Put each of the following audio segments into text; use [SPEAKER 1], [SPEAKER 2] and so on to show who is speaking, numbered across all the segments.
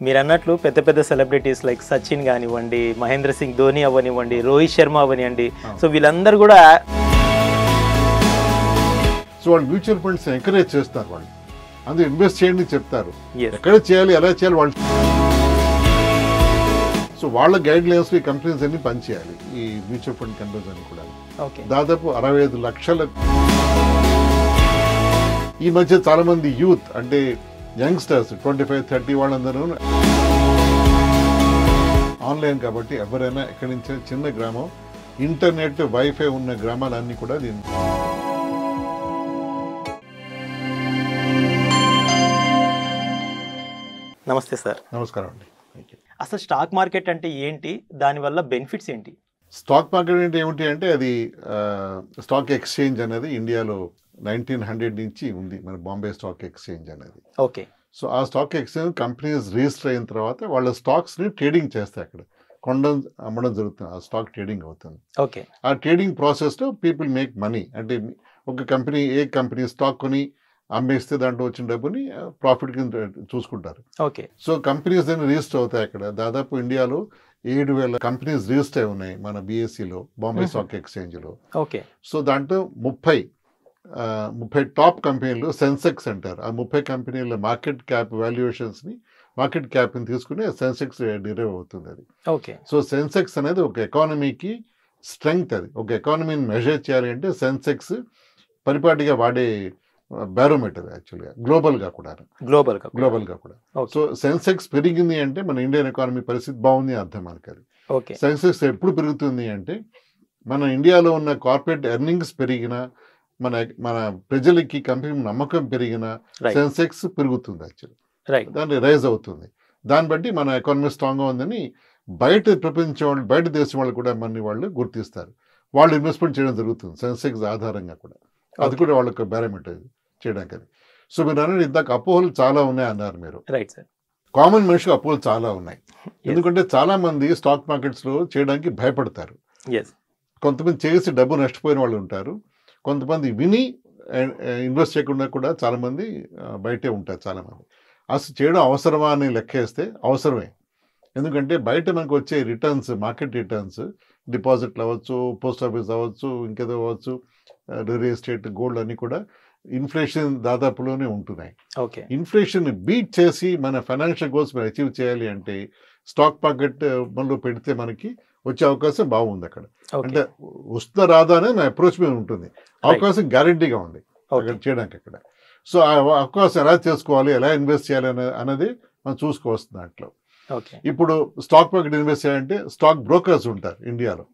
[SPEAKER 1] మీరన్నట్లు పెద్ద పెద్ద సెలబ్రిటీస్ లైక్ సచిన్ గానివ్వండి, మహేంద్ర సింగ్ ధోని అవ్వనివ్వండి, రోహిత్ శర్మ అవ్వనివ్వండి, సో వీళ్ళందరూ కూడా
[SPEAKER 2] సో వాళ్ళు మ్యూచువల్ ఫండ్స్ ఎంకరేజ్ చేస్తారు. వాళ్ళు అందులో ఇన్వెస్ట్ చేయండి చెప్తారు,
[SPEAKER 1] Yes.
[SPEAKER 2] ఎక్కడ చేయాలి ఎలా చేయాలి వాళ్ళు. సో వాళ్ళ గైడ్ లైన్స్ ఈ కంపెనీస్ అన్ని పనిచేయాలి, ఈ మ్యూచువల్ ఫండ్ కంపెనీస్ అన్ని కూడా.
[SPEAKER 1] ఓకే
[SPEAKER 2] దాదాపు 65 లక్షల ఈ మధ్య చాలా మంది యూత్ అంటే యంగ్స్టర్స్ 25-30 వాళ్ళందరూ ఆన్లైన్ కాబట్టి ఎవరైనా ఎక్కడి నుంచి చిన్న గ్రామం ఇంటర్నెట్ వైఫై ఉన్న గ్రామాలన్నీ కూడా దీన్ని.
[SPEAKER 1] నమస్తే సార్.
[SPEAKER 2] నమస్కారం అండి.
[SPEAKER 1] అసలు స్టాక్ మార్కెట్ అంటే ఏంటి, దానివల్ల బెనిఫిట్స్ ఏంటి?
[SPEAKER 2] స్టాక్ మార్కెట్ అంటే ఏమిటి అంటే అది స్టాక్ ఎక్స్చేంజ్ అనేది ఇండియాలో 1900 నుంచి ఉంది, మన బాంబే స్టాక్ ఎక్స్చేంజ్ అనేది.
[SPEAKER 1] ఓకే.
[SPEAKER 2] సో ఆ స్టాక్ ఎక్స్చేంజ్ కంపెనీస్ రిజిస్టర్ అయిన తర్వాత వాళ్ళ స్టాక్స్ని ట్రేడింగ్ చేస్తాయి, అక్కడ కొనడం అమ్మడం జరుగుతుంది, ఆ స్టాక్ ట్రేడింగ్ అవుతుంది.
[SPEAKER 1] ఓకే.
[SPEAKER 2] ఆ ట్రేడింగ్ ప్రాసెస్లో పీపుల్ మేక్ మనీ. అంటే ఒక కంపెనీ కంపెనీ స్టాక్ కొని అమ్మేస్తే దాంట్లో వచ్చిన డబ్బుని ప్రాఫిట్ కింద చూసుకుంటారు.
[SPEAKER 1] ఓకే.
[SPEAKER 2] సో కంపెనీస్ దాన్ని రిజిస్టర్ అవుతాయి అక్కడ. దాదాపు ఇండియాలో 7,000 కంపెనీస్ రిజిస్టర్ అయి ఉన్నాయి మన బిఎస్సిలో, బాంబే స్టాక్ ఎక్స్చేంజ్లో.
[SPEAKER 1] ఓకే.
[SPEAKER 2] సో దాంట్లో 30 టాప్ కంపెనీలు సెన్సెక్స్ అంటారు. ఆ 30 కంపెనీల మార్కెట్ క్యాప్ వాల్యుయేషన్స్ని, మార్కెట్ క్యాప్ని తీసుకుని సెన్సెక్స్ డిరైవ్ అవుతుంది అది.
[SPEAKER 1] ఓకే.
[SPEAKER 2] సో సెన్సెక్స్ అనేది ఒక ఎకానమీకి స్ట్రెంగ్త్. అది ఒక ఎకానమీని మెజర్ చేయాలి అంటే సెన్సెక్స్ పరిపాటిగా వాడే బ్యారోమీటర్ యాక్చువల్గా, గ్లోబల్గా కూడా. సో సెన్సెక్స్ పెరిగింది అంటే మన ఇండియన్ ఎకానమీ పరిస్థితి బాగుంది అర్థం మనకి. అది
[SPEAKER 1] ఓకే.
[SPEAKER 2] సెన్సెక్స్ ఎప్పుడు పెరుగుతుంది అంటే మన ఇండియాలో ఉన్న కార్పొరేట్ ఎర్నింగ్స్ పెరిగినా, మన మన ప్రజలకి కంపెనీ నమ్మకం పెరిగినా సెన్సెక్స్ పెరుగుతుంది యాక్చువల్లీ, దాన్ని రైజ్ అవుతుంది. దాన్ని బట్టి మన ఎకానమీ స్ట్రాంగ్గా ఉందని బయట ప్రపంచం వాళ్ళు, బయట దేశం వాళ్ళు కూడా మన వాళ్ళు గుర్తిస్తారు. వాళ్ళు ఇన్వెస్ట్మెంట్ చేయడం జరుగుతుంది సెన్సెక్స్ ఆధారంగా కూడా. అది కూడా వాళ్ళకి బ్యారోమీటర్ చేయడానికి. అది సో మీరు అన్నది ఇందాక అపోహలు చాలా ఉన్నాయి అన్నారు మీరు.
[SPEAKER 1] Right sir.
[SPEAKER 2] కామన్ మనిషికి అపోహలు చాలా ఉన్నాయి. ఎందుకంటే చాలా మంది స్టాక్ మార్కెట్స్లో చేయడానికి భయపడతారు. కొంతమంది చేసి డబ్బు నష్టపోయిన వాళ్ళు ఉంటారు, కొంతమంది విని ఇన్వెస్ట్ చేయకుండా కూడా చాలామంది బయటే ఉంటారు. చాలామంది అసలు చేయడం అవసరమా అని లెక్కేస్తే అవసరమే. ఎందుకంటే బయట మనకు వచ్చే రిటర్న్స్, మార్కెట్ రిటర్న్స్, డిపాజిట్లు అవ్వచ్చు, పోస్ట్ ఆఫీస్ అవ్వచ్చు, ఇంకేదో అవ్వచ్చు, రియల్ ఎస్టేట్, గోల్డ్ అన్నీ కూడా ఇన్ఫ్లేషన్ దాదాపులోనే ఉంటున్నాయి. ఇన్ఫ్లేషన్ బీట్ చేసి మన ఫైనాన్షియల్ గోల్స్ మనం అచీవ్ చేయాలి అంటే స్టాక్ మార్కెట్ మనలో పెడితే మనకి వచ్చే అవకాశం బాగుంది అక్కడ. అంటే వస్తుందా రాదా అనేది మన అప్రోచ్ మీద ఉంటుంది. అవకాశం గ్యారంటీగా ఉంది అక్కడ చేయడానికి అక్కడ. సో ఆ అవకాశం ఎలా చేసుకోవాలి, ఎలా ఇన్వెస్ట్ చేయాలి అనేది మనం చూసుకోవచ్చు దాంట్లో. ఇప్పుడు స్టాక్ మార్కెట్ ఇన్వెస్ట్ చేయాలంటే స్టాక్ బ్రోకర్స్ ఉంటారు ఇండియాలో.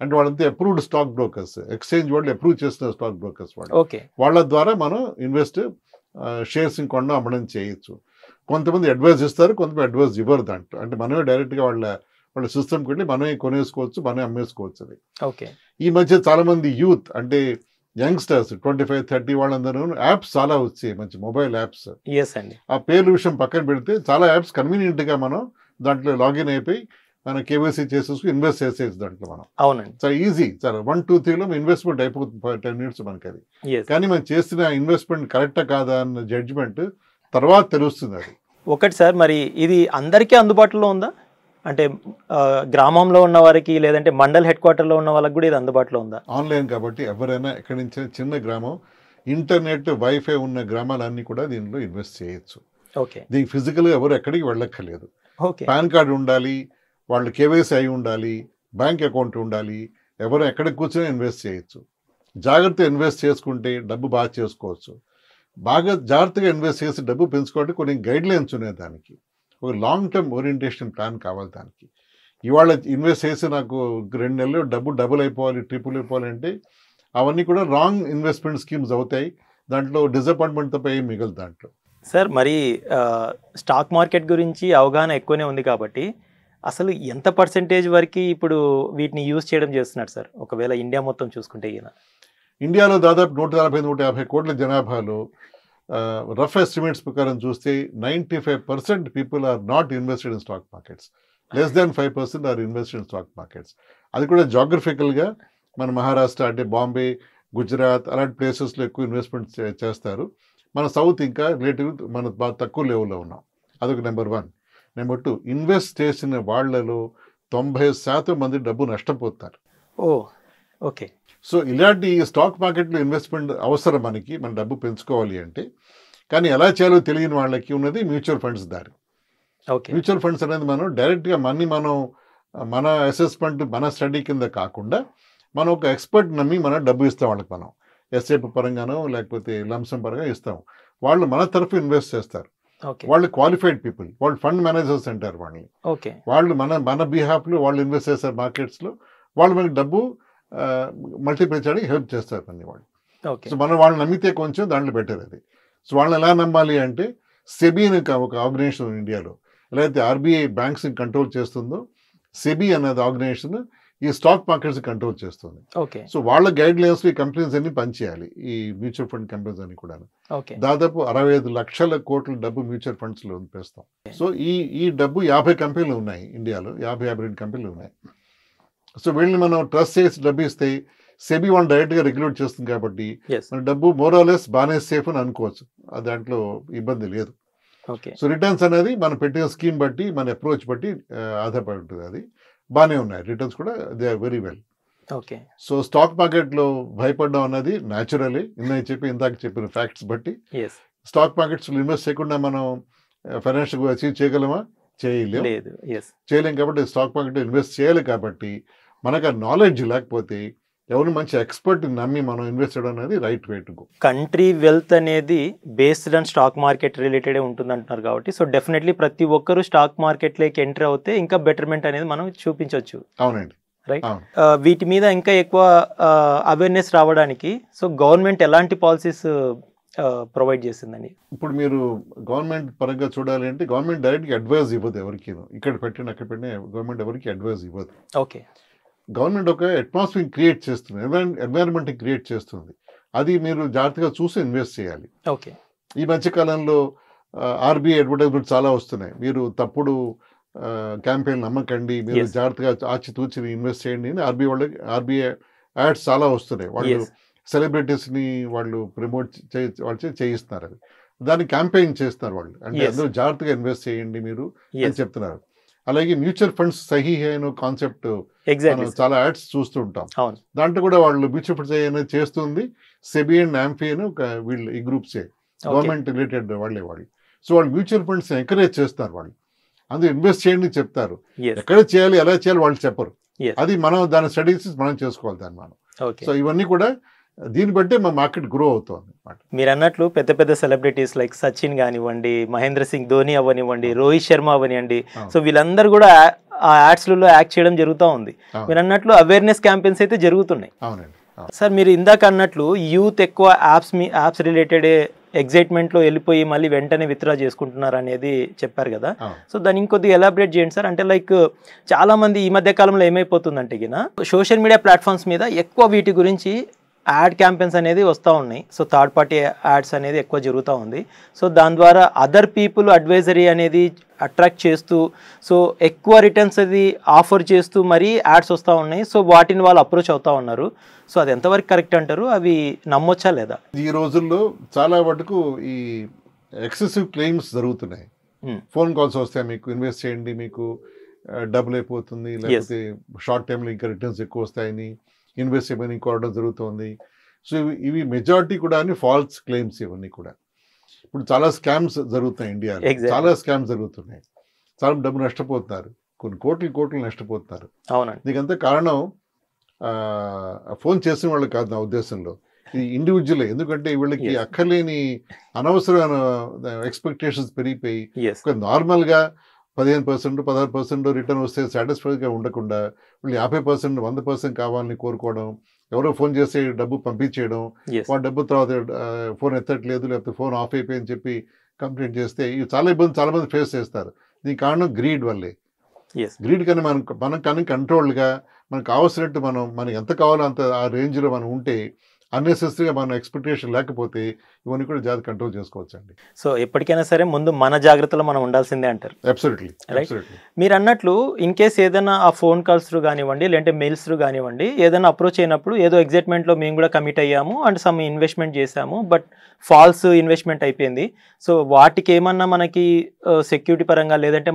[SPEAKER 2] అంటే వాళ్ళంతా అప్రూవ్డ్ స్టాక్ బ్రోకర్స్, ఎక్స్చేంజ్ వాళ్ళు అప్రూవ్ చేస్తున్న స్టాక్ బ్రోకర్స్ వాళ్ళు. వాళ్ళ ద్వారా మనం ఇన్వెస్ట్ షేర్స్ కొనడం అమ్మడం చేయొచ్చు. కొంతమంది అడ్వైజ్ ఇస్తారు, కొంతమంది అడ్వైజ్ ఇవ్వరు దాంట్లో. అంటే మనమే డైరెక్ట్గా వాళ్ళ సిస్టమ్కి వెళ్ళి మనమే కొనేసుకోవచ్చు, మనమే అమ్మేసుకోవచ్చు. అది ఈ మధ్య చాలా మంది యూత్ అంటే యంగ్స్టర్స్ 25-30 వాళ్ళందరూ యాప్స్ చాలా వచ్చాయి, మంచి మొబైల్ యాప్స్. ఆ పేర్ల విషయం పక్కన పెడితే చాలా యాప్స్ కన్వీనియంట్గా మనం దాంట్లో లాగిన్ అయిపోయి మన కేవైసీ చేసేసుకుని ఇన్వెస్ట్ చేసేది దాంట్లో మనం.
[SPEAKER 1] అవునండి,
[SPEAKER 2] చాలా ఈజీ. చాలా 1-2-3లో ఇన్వెస్ట్మెంట్ అయిపోతుంది 10 minutes మనకి. అది కానీ మనం చేసిన ఇన్వెస్ట్మెంట్ కరెక్టా కాదా అన్న జడ్జిమెంట్ తర్వాత తెలుస్తుంది. అది
[SPEAKER 1] ఒకటి సార్, మరి ఇది అందరికీ అందుబాటులో ఉందా? అంటే గ్రామంలో ఉన్న వారికి, లేదంటే మండల్ హెడ్ క్వార్టర్లో ఉన్న వాళ్ళకి కూడా ఇది అందుబాటులో ఉందా?
[SPEAKER 2] ఆన్లైన్ కాబట్టి ఎవరైనా ఎక్కడి నుంచి చిన్న గ్రామం ఇంటర్నెట్ వైఫై ఉన్న గ్రామాలన్నీ కూడా దీనిలో ఇన్వెస్ట్ చేయొచ్చు. దీనికి ఫిజికల్గా ఎవరు ఎక్కడికి వెళ్ళక్కర్లేదు. పాన్ కార్డు ఉండాలి, వాళ్ళు కేవైసీ అయి ఉండాలి, బ్యాంక్ అకౌంట్ ఉండాలి, ఎవరు ఎక్కడికి కూర్చొని ఇన్వెస్ట్ చేయొచ్చు. జాగ్రత్తగా ఇన్వెస్ట్ చేసుకుంటే డబ్బు బాగా చేసుకోవచ్చు. బాగా జాగ్రత్తగా ఇన్వెస్ట్ చేసి డబ్బు పెంచుకోవడానికి కొన్ని గైడ్ లైన్స్ ఉన్నాయి. దానికి ఒక లాంగ్ టర్మ్ ఓరియంటేషన్ ప్లాన్ కావాలి. దానికి ఇవాళ ఇన్వెస్ట్ చేసి నాకు 2 నెలలు డబ్బు డబుల్ అయిపోవాలి, ట్రిపుల్ అయిపోవాలి అంటే అవన్నీ కూడా రాంగ్ ఇన్వెస్ట్మెంట్ స్కీమ్స్ అవుతాయి. దాంట్లో డిసప్పాయింట్మెంట్ తప్ప ఏం మిగలదు దాంట్లో.
[SPEAKER 1] సార్ మరి స్టాక్ మార్కెట్ గురించి అవగాహన ఎక్కువనే ఉంది కాబట్టి అసలు ఎంత పర్సెంటేజ్ వరకు ఇప్పుడు వీటిని యూజ్ చేయడం చేస్తున్నారు సార్, ఒకవేళ ఇండియా మొత్తం చూసుకుంటే?
[SPEAKER 2] ఇండియాలో దాదాపు 140-150 కోట్ల జనాభాలో రఫ్ ఎస్టిమేట్స్ ప్రకారం చూస్తే 95% people are not invested in stock markets. Less than 5% are invested in stock markets. అది కూడా జాగ్రఫికల్గా మన మహారాష్ట్ర అంటే బాంబే, గుజరాత్ అలాంటి ప్లేసెస్లో ఎక్కువ ఇన్వెస్ట్మెంట్ చేస్తారు. మన సౌత్ ఇంకా రిలేటివ్ మన బాగా తక్కువ లెవెల్లో ఉన్నాం. అదొక నెంబర్ 1. నెంబర్ 2 ఇన్వెస్ట్ చేసిన వాళ్ళలో 90% మంది డబ్బు నష్టపోతారు.
[SPEAKER 1] ఓ ఓకే.
[SPEAKER 2] సో ఇలాంటి స్టాక్ మార్కెట్లో ఇన్వెస్ట్మెంట్ అవసరం మనకి, మన డబ్బు పెంచుకోవాలి అంటే. కానీ ఎలా చేయాలో తెలియని వాళ్ళకి ఉన్నది మ్యూచువల్ ఫండ్స్ దారి.
[SPEAKER 1] ఓకే.
[SPEAKER 2] మ్యూచువల్ ఫండ్స్ అనేది మనం డైరెక్ట్గా మనం మన అసెస్మెంట్ మన స్టడీ కింద కాకుండా మనం ఒక ఎక్స్పర్ట్ నమ్మి మన డబ్బు ఇస్తాం వాళ్ళకి. మనం ఎస్ఐపి పరంగానో లేకపోతే లంసం పరంగా ఇస్తాం. వాళ్ళు మన తరఫు ఇన్వెస్ట్ చేస్తారు.
[SPEAKER 1] ఓకే.
[SPEAKER 2] వాళ్ళు క్వాలిఫైడ్ పీపుల్, వాళ్ళు ఫండ్ మేనేజర్స్ అంటారు వాళ్ళని.
[SPEAKER 1] ఓకే.
[SPEAKER 2] వాళ్ళు మన బిహాఫ్లో వాళ్ళు ఇన్వెస్ట్ చేస్తారు మార్కెట్స్లో. వాళ్ళు మనకి డబ్బు మల్టిప్లై చేయడానికి హెల్ప్ చేస్తారు అన్ని వాళ్ళు.
[SPEAKER 1] ఓకే.
[SPEAKER 2] సో మనం వాళ్ళని నమ్మితే కొంచెం దాంట్లో బెటర్ అది. సో వాళ్ళని ఎలా నమ్మాలి అంటే సెబీ అని ఒక ఆర్గనైజేషన్ ఇండియాలో, ఎలా అయితే ఆర్బీఐ బ్యాంక్స్ని కంట్రోల్ చేస్తుందో సెబీ అనేది ఆర్గనైజేషన్ ఈ స్టాక్ మార్కెట్స్ కంట్రోల్ చేస్తుంది.
[SPEAKER 1] ఓకే.
[SPEAKER 2] సో వాళ్ళ గైడ్ లైన్స్ ఈ కంపెనీస్ అన్ని పనిచేయాలి, ఈ మ్యూచువల్ ఫండ్ కంపెనీస్ అన్ని కూడా.
[SPEAKER 1] ఓకే.
[SPEAKER 2] దాదాపు 65 లక్షల కోట్ల డబ్బు మ్యూచువల్ ఫండ్స్ లో ఉంపేస్తాం. సో ఈ డబ్బు 50 కంపెనీలు ఉన్నాయి ఇండియాలో, 52 కంపెనీలు ఉన్నాయి. సో వీళ్ళని మనం ట్రస్ట్ చేసి డబ్బు ఇస్తే సెబీ వాళ్ళు డైరెక్ట్ గా రెగ్యులేట్ చేస్తుంది కాబట్టి మన డబ్బు మోరాలెస్ బాగానే సేఫ్ అని అనుకోవచ్చు. దాంట్లో ఇబ్బంది లేదు.
[SPEAKER 1] ఓకే.
[SPEAKER 2] సో రిటర్న్స్ అనేది మనం పెట్టిన స్కీమ్ బట్టి, మన అప్రోచ్ బట్టి ఆధారపడి ఉంటుంది. అది బాగానే ఉన్నాయి రిటర్న్స్ కూడా, they are very well.
[SPEAKER 1] Okay.
[SPEAKER 2] So stock మార్కెట్లో భయపడడం అన్నది న్యాచురలీ ఇందాక చెప్పిన ఫ్యాక్ట్స్ బట్టి. స్టాక్ మార్కెట్స్ ఇన్వెస్ట్ చేయకుండా మనం ఫైనాన్షియల్ అచీవ్ చేయగలమా? చేయలేం. కాబట్టి స్టాక్ మార్కెట్లో ఇన్వెస్ట్ చేయాలి. కాబట్టి మనకు ఆ నాలెడ్జ్ లేకపోతే ఎవరు మంచి ఎక్స్పర్ట్ నమ్మి మనం ఇన్వెస్ట్ చేయడం అనేది right way to go.
[SPEAKER 1] Country wealth అనేది based on stock market related ఉంటుంది అంటున్నారు కాబట్టి, సో డెఫినెట్లీ ప్రతి ఒక్కరు స్టాక్ మార్కెట్లోకి ఎంటర్ అవుతే ఇంకా బెటర్మెంట్ అనేది మనం చూపించవచ్చు.
[SPEAKER 2] అవునండి,
[SPEAKER 1] రైట్. వీటి మీద ఇంకా ఎక్కువ అవేర్నెస్ రావడానికి సో గవర్నమెంట్ ఎలాంటి పాలసీస్ ప్రొవైడ్ చేసిందండి?
[SPEAKER 2] ఇప్పుడు మీరు గవర్నమెంట్ పరంగా చూడాలి అంటే గవర్నమెంట్ డైరెక్ట్గా అడ్వైజ్ ఇవ్వదు ఎవరికి. ఇక్కడ పెట్టిన అక్కడ పెట్టిన గవర్నమెంట్ ఎవరికి అడ్వైజ్ ఇవ్వదు.
[SPEAKER 1] ఓకే.
[SPEAKER 2] గవర్నమెంట్ ఒక అట్మాస్ఫియర్ క్రియేట్ చేస్తుంది, ఎన్వైరన్మెంట్ క్రియేట్ చేస్తుంది. అది మీరు జాగ్రత్తగా చూసి ఇన్వెస్ట్ చేయాలి.
[SPEAKER 1] ఓకే. ఈ
[SPEAKER 2] మధ్యకాలంలో ఆర్బీఐ అడ్వర్టైజ్మెంట్ చాలా వస్తున్నాయి. మీరు తప్పుడు క్యాంపెయిన్ నమ్మకండి, మీరు జాగ్రత్తగా ఆచితూచి ఇన్వెస్ట్ చేయండి అని ఆర్బీఐ యాడ్స్ చాలా వస్తున్నాయి. వాళ్ళు సెలబ్రిటీస్ని వాళ్ళు ప్రమోట్ చేయిస్తున్నారు. అది దాన్ని క్యాంపెయిన్ చేస్తున్నారు వాళ్ళు. అంటే అందరూ జాగ్రత్తగా ఇన్వెస్ట్ చేయండి మీరు అని చెప్తున్నారు. అలాగే మ్యూచువల్ ఫండ్స్ సహీ అయిన కాన్సెప్ట్ చాలా యాడ్స్ చూస్తూ ఉంటాం. దాంట్లో కూడా వాళ్ళు మ్యూచువల్ ఫండ్స్ అనేది చేస్తుంది సెబీ అండ్ ఆంఫీ అని ఒక వీళ్ళు ఈ గ్రూప్సే, గవర్నమెంట్ రిలేటెడ్ వాళ్ళు. సో వాళ్ళు మ్యూచువల్ ఫండ్స్ ఎంకరేజ్ చేస్తారు. వాళ్ళు అందులో ఇన్వెస్ట్ చేయండి చెప్తారు. ఎక్కడ చేయాలి ఎలా చేయాలి వాళ్ళు చెప్పరు. అది మనం దాని స్టడీస్ మనం చేసుకోవాలి దాన్ని మనం. సో ఇవన్నీ కూడా దీన్ని బట్టి మా మార్కెట్ గ్రో అవుతుంది.
[SPEAKER 1] మీరు అన్నట్లు పెద్ద పెద్ద సెలబ్రిటీస్ లైక్ సచిన్ కానివ్వండి, మహేంద్ర సింగ్ ధోని అవనివ్వండి, రోహిత్ శర్మ అవనివ్వండి, సో వీళ్ళందరూ కూడా ఆ యాడ్స్లలో యాక్ట్ చేయడం జరుగుతూ ఉంది. మీరు అన్నట్లు అవేర్నెస్ క్యాంపెయిన్స్ అయితే జరుగుతున్నాయి. సార్ మీరు ఇందాక అన్నట్లు యూత్ ఎక్కువ యాప్స్ రిలేటెడ్ ఎగ్జైట్మెంట్లో వెళ్ళిపోయి మళ్ళీ వెంటనే విత్డ్రా చేసుకుంటున్నారు అనేది చెప్పారు కదా. సో దాన్ని ఇంకొద్దిగా ఎలాబరేట్ చేయండి సార్. అంటే లైక్ చాలా మంది ఈ మధ్య కాలంలో ఏమైపోతుందంటే సోషల్ మీడియా ప్లాట్ఫామ్స్ మీద ఎక్కువ వీటి గురించి యాడ్ క్యాంపెయిన్స్ అనేది వస్తూ ఉన్నాయి. సో థర్డ్ పార్టీ యాడ్స్ అనేది ఎక్కువ జరుగుతూ ఉంది. సో దాని ద్వారా అదర్ పీపుల్ అడ్వైజరీ అనేది అట్రాక్ట్ చేస్తూ సో ఎక్కువ రిటర్న్స్ అది ఆఫర్ చేస్తూ మరీ యాడ్స్ వస్తూ ఉన్నాయి. సో వాటిని వాళ్ళు అప్రోచ్ అవుతూ ఉన్నారు. సో అది ఎంతవరకు కరెక్ట్ అంటారు? అవి నమ్మొచ్చా లేదా?
[SPEAKER 2] ఈ రోజుల్లో చాలా మటుకు ఈ ఎక్సెసివ్ క్లెయిమ్స్ జరుగుతున్నాయి. ఫోన్ కాల్స్ వస్తాయి, మీకు ఇన్వెస్ట్ చేయండి మీకు డబుల్ అయిపోతుంది, లేకపోతే షార్ట్ టైంలో ఇంకా రిటర్న్స్ ఎక్కువ వస్తాయని ఇన్వెస్ట్ చేయమని కోరడం జరుగుతుంది. సో ఇవి మెజారిటీ కూడా ఫాల్స్ క్లెయిమ్స్. ఇవన్నీ కూడా ఇప్పుడు చాలా స్కామ్స్ జరుగుతున్నాయి ఇండియాలో. చాలా స్కామ్స్ జరుగుతున్నాయి. చాలా డబ్బు నష్టపోతున్నారు, కొన్ని కోట్లు నష్టపోతున్నారు. దీనికంతా కారణం ఫోన్ చేసిన వాళ్ళు కాదు నా ఉద్దేశంలో, ఇది ఇండివిజువలే. ఎందుకంటే వీళ్ళకి అక్కర్లేని అనవసరమైన ఎక్స్పెక్టేషన్స్ పెరిగిపోయి ఒక నార్మల్గా 15%, 16% రిటర్న్ వస్తే సాటిస్ఫైడ్గా ఉండకుండా వీళ్ళు 50%, 100% కావాలని కోరుకోవడం, ఎవరో ఫోన్ చేసి డబ్బు పంపించేయడం, వాళ్ళ డబ్బు తర్వాత ఫోన్ ఎత్తట్లేదు లేకపోతే ఫోన్ ఆఫ్ అయిపోయిందని చెప్పి కంప్లైంట్ చేస్తే ఇవి చాలా ఇబ్బంది చాలా మంది ఫేస్ చేస్తారు. దీనికి కారణం గ్రీడ్ వల్లే. గ్రీడ్ కానీ మనం కానీ కంట్రోల్డ్గా మనకు కావాల్సినట్టు మనకి ఎంత కావాలో అంత ఆ రేంజ్లో మనం ఉంటే అన్నెసెసరీగా మనం ఎక్స్పెక్టేషన్ లేకపోతే ఇవన్నీ కూడా జాగ్రత్త కంట్రోల్ చేసుకోవచ్చు అండి.
[SPEAKER 1] సో ఎప్పటికైనా సరే ముందు మన జాగ్రత్తలో మనం ఉండాల్సిందే అంటారు.
[SPEAKER 2] అబ్సల్యూట్లీ.
[SPEAKER 1] మీరు అన్నట్లు ఇన్ కేస్ ఏదైనా ఆ ఫోన్ కాల్స్ త్రూ కానివ్వండి, లేదంటే మెయిల్స్ త్రూ కానివ్వండి, ఏదైనా అప్రోచ్ అయినప్పుడు ఏదో ఎగ్జైట్మెంట్లో మేము కూడా కమిట్ అయ్యాము అండ్ సమ్ ఇన్వెస్ట్మెంట్ చేసాము, బట్ ఫాల్స్ ఇన్వెస్ట్మెంట్ అయిపోయింది. సో వాటికి ఏమన్నా మనకి సెక్యూరిటీ పరంగా లేదంటే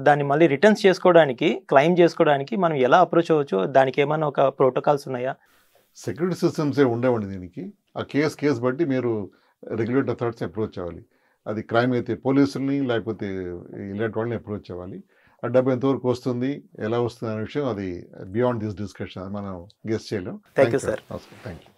[SPEAKER 1] దాన్ని మళ్ళీ రిటర్న్స్ చేసుకోవడానికి, క్లెయిమ్ చేసుకోవడానికి మనం ఎలా అప్రోచ్ అవ్వచ్చు? దానికి ఏమన్నా ఒక ప్రోటోకాల్స్ ఉన్నాయా?
[SPEAKER 2] సెక్యూరిటీ సిస్టమ్స్ ఏ ఉండవండి దీనికి. ఆ కేసు బట్టి మీరు రెగ్యులేటర్ అథారిటీస్ని అప్రోచ్ అవ్వాలి. అది క్రైమ్ అయితే పోలీసుల్ని, లేకపోతే ఇలాంటి వాళ్ళని అప్రోచ్ అవ్వాలి. ఆ డబ్బు ఎంతవరకు వస్తుంది, ఎలా వస్తుంది అనే విషయం అది బియాండ్ దిస్ డిస్కషన్, మనం గెస్ చేయలేం.
[SPEAKER 1] Thank you sir.
[SPEAKER 2] Thank you.